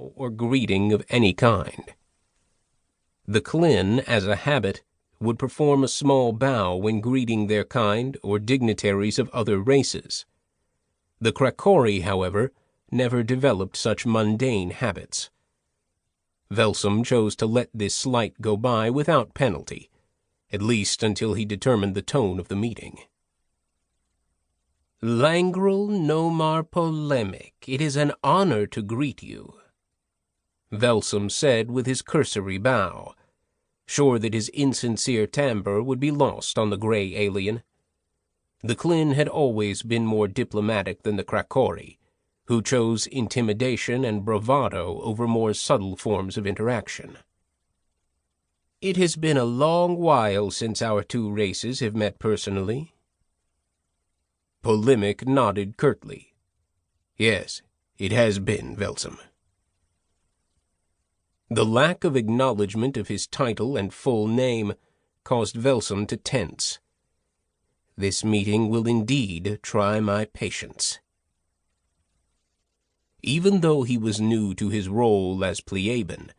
bow or greeting of any kind. The Klin, as a habit, would perform a small bow when greeting their kind or dignitaries of other races. The Krakori, however, never developed such mundane habits. Velsum chose to let this slight go by without penalty, at least until he determined the tone of the meeting. "Langrel Nomar Polemic, it is an honor to greet you," Velsum said with his cursory bow, sure that his insincere timbre would be lost on the gray alien. The Klin had always been more diplomatic than the Krakori, who chose intimidation and bravado over more subtle forms of interaction. "It has been a long while since our two races have met personally." Polemic nodded curtly. "Yes, it has been, Velsum." The lack of acknowledgement of his title and full name caused Velsum to tense. This meeting will indeed try my patience. Even though he was new to his role as Plebeian,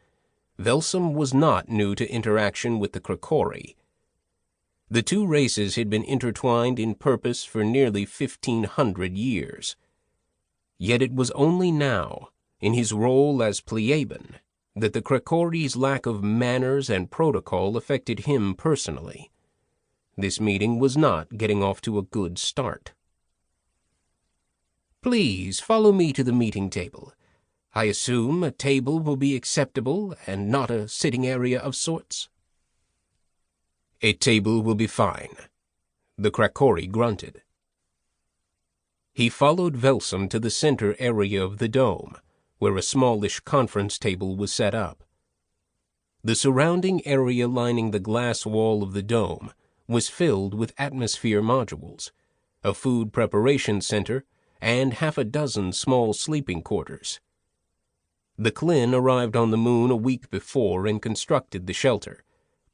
Velsum was not new to interaction with the Krakori. The two races had been intertwined in purpose for nearly 1,500 years. Yet it was only now, in his role as Plebeian, that the Krakori's lack of manners and protocol affected him personally. This meeting was not getting off to a good start. "Please follow me to the meeting table. I assume a table will be acceptable and not a sitting area of sorts." "A table will be fine," the Krakori grunted. He followed Velsum to the center area of the dome, where a smallish conference table was set up. The surrounding area lining the glass wall of the dome was filled with atmosphere modules, a food preparation center, and half a dozen small sleeping quarters. The Klin arrived on the moon a week before and constructed the shelter,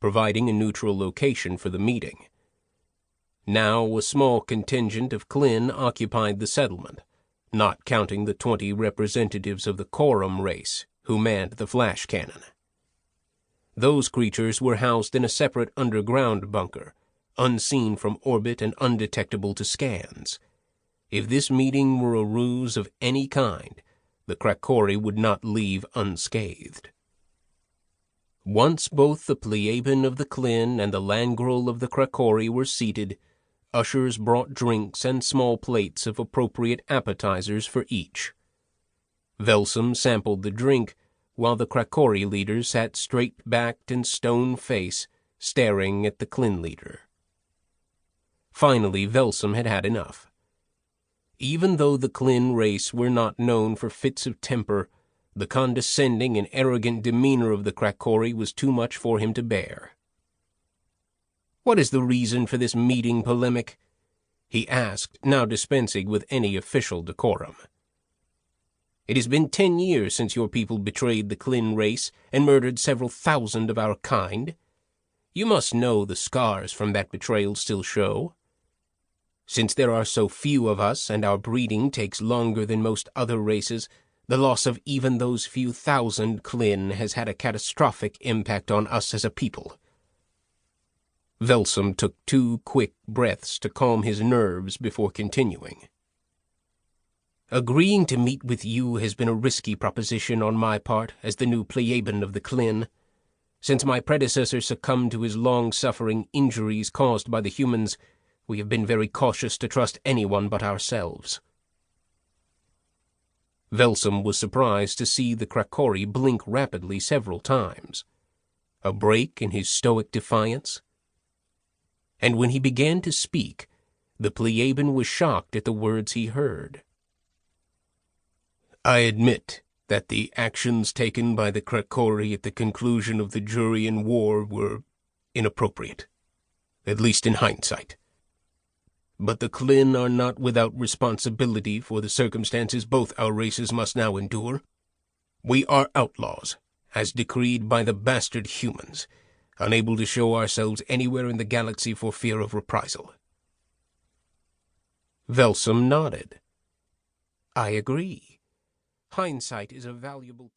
providing a neutral location for the meeting. Now a small contingent of Klin occupied the settlement, not counting the 20 representatives of the Quorum race who manned the flash cannon. Those creatures were housed in a separate underground bunker, unseen from orbit and undetectable to scans. If this meeting were a ruse of any kind, the Krakori would not leave unscathed. Once both the Plebeian of the Klin and the Langrel of the Krakori were seated, ushers brought drinks and small plates of appropriate appetizers for each. Velsum sampled the drink, while the Krakori leader sat straight-backed and stone-faced, staring at the Klin leader. Finally, Velsum had had enough. Even though the Klin race were not known for fits of temper, the condescending and arrogant demeanor of the Krakori was too much for him to bear. "What is the reason for this meeting, Polemic?" he asked, now dispensing with any official decorum. "It has been 10 years since your people betrayed the Klin race and murdered several thousand of our kind. You must know the scars from that betrayal still show. Since there are so few of us and our breeding takes longer than most other races, the loss of even those few thousand Klin has had a catastrophic impact on us as a people." Velsum took 2 quick breaths to calm his nerves before continuing. "Agreeing to meet with you has been a risky proposition on my part as the new Plebeian of the Klin. Since my predecessor succumbed to his long-suffering injuries caused by the humans, we have been very cautious to trust anyone but ourselves." Velsum was surprised to see the Krakori blink rapidly several times. A break in his stoic defiance? And when he began to speak, the Plebeian was shocked at the words he heard. "I admit that the actions taken by the Krakori at the conclusion of the Jurian War were inappropriate, at least in hindsight. But the Klin are not without responsibility for the circumstances both our races must now endure. We are outlaws, as decreed by the bastard humans, unable to show ourselves anywhere in the galaxy for fear of reprisal." Velsum nodded. "I agree. Hindsight is a valuable tool."